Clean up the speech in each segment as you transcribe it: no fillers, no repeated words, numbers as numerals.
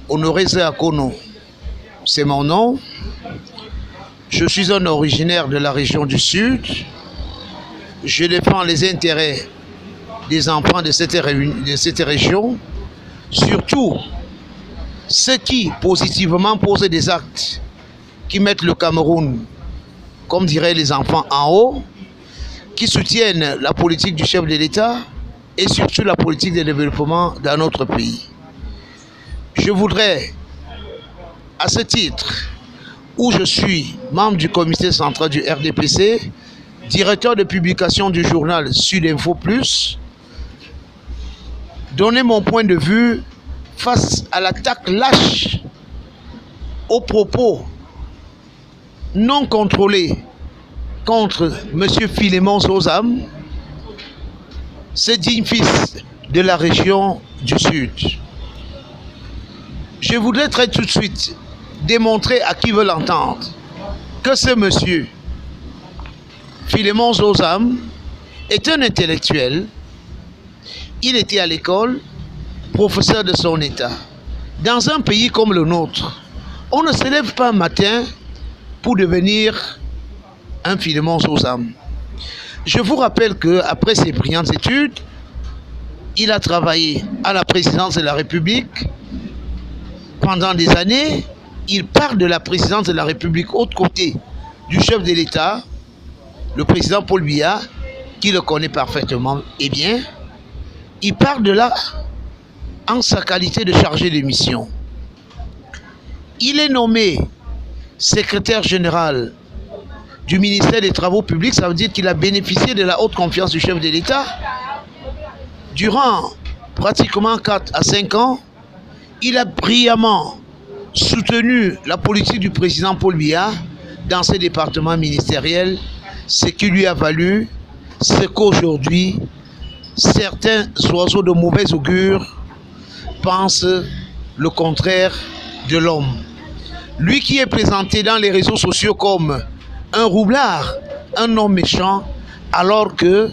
Honoré Zéakono, c'est mon nom. Je suis un originaire de la région du Sud. Je défends les intérêts des enfants de cette région, surtout ceux qui positivement posent des actes qui mettent le Cameroun, comme diraient les enfants, en haut, qui soutiennent la politique du chef de l'État et surtout la politique de développement dans notre pays. Je voudrais, à ce titre, où je suis membre du comité central du RDPC, directeur de publication du journal Sud Info Plus, donner mon point de vue face à l'attaque lâche aux propos non contrôlés contre M. Philémon Zozam, ce digne fils de la région du Sud. Je voudrais très tout de suite démontrer à qui veut l'entendre que ce monsieur Philémon Zozam est un intellectuel. Il était à l'école, professeur de son état. Dans un pays comme le nôtre, on ne se lève pas un matin pour devenir un Philémon Zozam. Je vous rappelle qu'après ses brillantes études, il a travaillé à la présidence de la République. Pendant des années, il part de la présidence de la République au côté du chef de l'État, le président Paul Biya, qui le connaît parfaitement et bien. Il part de là en sa qualité de chargé de mission. Il est nommé secrétaire général du ministère des Travaux publics, ça veut dire qu'il a bénéficié de la haute confiance du chef de l'État. Durant pratiquement 4 à 5 ans, il a brillamment soutenu la politique du président Paul Biya dans ses départements ministériels, ce qui lui a valu ce qu'aujourd'hui, certains oiseaux de mauvais augure pensent le contraire de l'homme. Lui qui est présenté dans les réseaux sociaux comme un roublard, un homme méchant, alors que,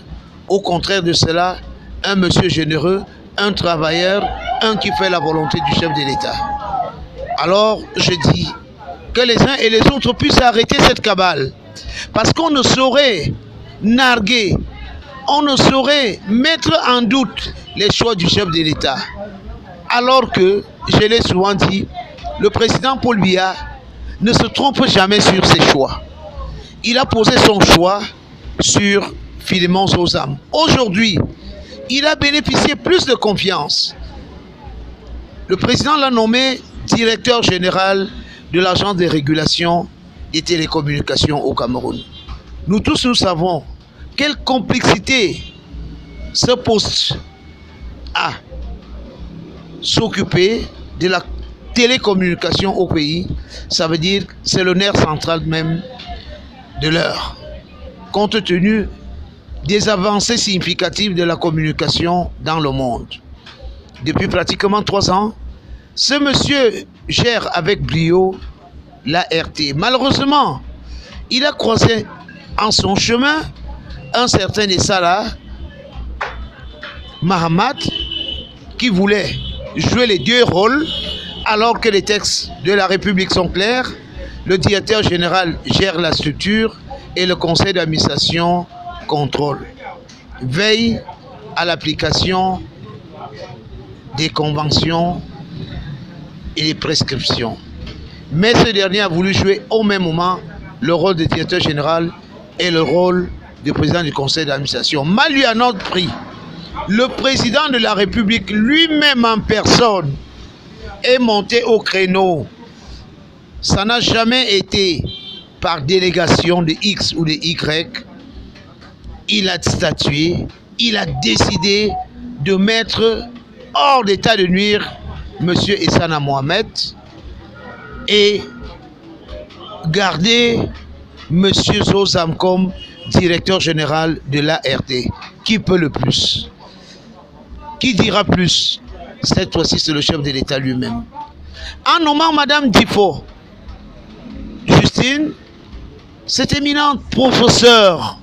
au contraire de cela, un monsieur généreux, un travailleur, un qui fait la volonté du chef de l'État. Alors, je dis que les uns et les autres puissent arrêter cette cabale, parce qu'on ne saurait narguer, on ne saurait mettre en doute les choix du chef de l'État. Alors que, je l'ai souvent dit, le président Paul Biya ne se trompe jamais sur ses choix. Il a posé son choix sur Philémon Zozam. Aujourd'hui, il a bénéficié plus de confiance. Le président l'a nommé directeur général de l'Agence de régulation des télécommunications au Cameroun. Nous tous, nous savons quelle complexité ce poste a s'occuper de la télécommunication au pays. Ça veut dire que c'est le nerf central même de l'heure, compte tenu des avancées significatives de la communication dans le monde. Depuis pratiquement 3 ans, ce monsieur gère avec brio l'ART. Malheureusement, il a croisé en son chemin un certain Essala Mahamat qui voulait jouer les 2 rôles alors que les textes de la République sont clairs. Le directeur général gère la structure et le conseil d'administration contrôle. Veille à l'application des conventions et des prescriptions. Mais ce dernier a voulu jouer au même moment le rôle de directeur général et le rôle de président du conseil d'administration. Mal lui à notre prix, le président de la République lui-même en personne est monté au créneau. Ça n'a jamais été par délégation de X ou de Y. Il a statué, il a décidé de mettre hors d'état de nuire M. Essana Mohamed et garder M. Zozam comme directeur général de l'ART. Qui peut le plus? Qui dira plus? Cette fois-ci, c'est le chef de l'État lui-même. En nommant Mme Difo, Justine, cette éminente professeure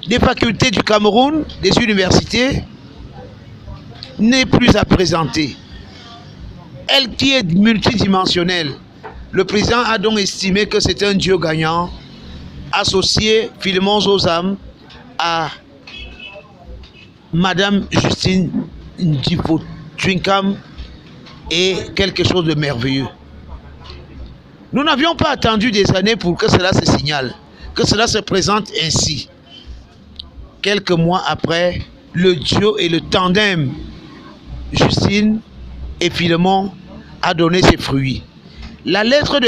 des facultés du Cameroun, des universités, n'est plus à présenter. elle qui est multidimensionnelle. Le président a donc estimé que c'était un duo gagnant, associé Philémon Zozam à Madame Justine Ndifo-Twinkam et quelque chose de merveilleux. Nous n'avions pas attendu des années pour que cela se signale, que cela se présente ainsi. Quelques mois après, le duo et le tandem Justine et Philémon a donné ses fruits. La lettre de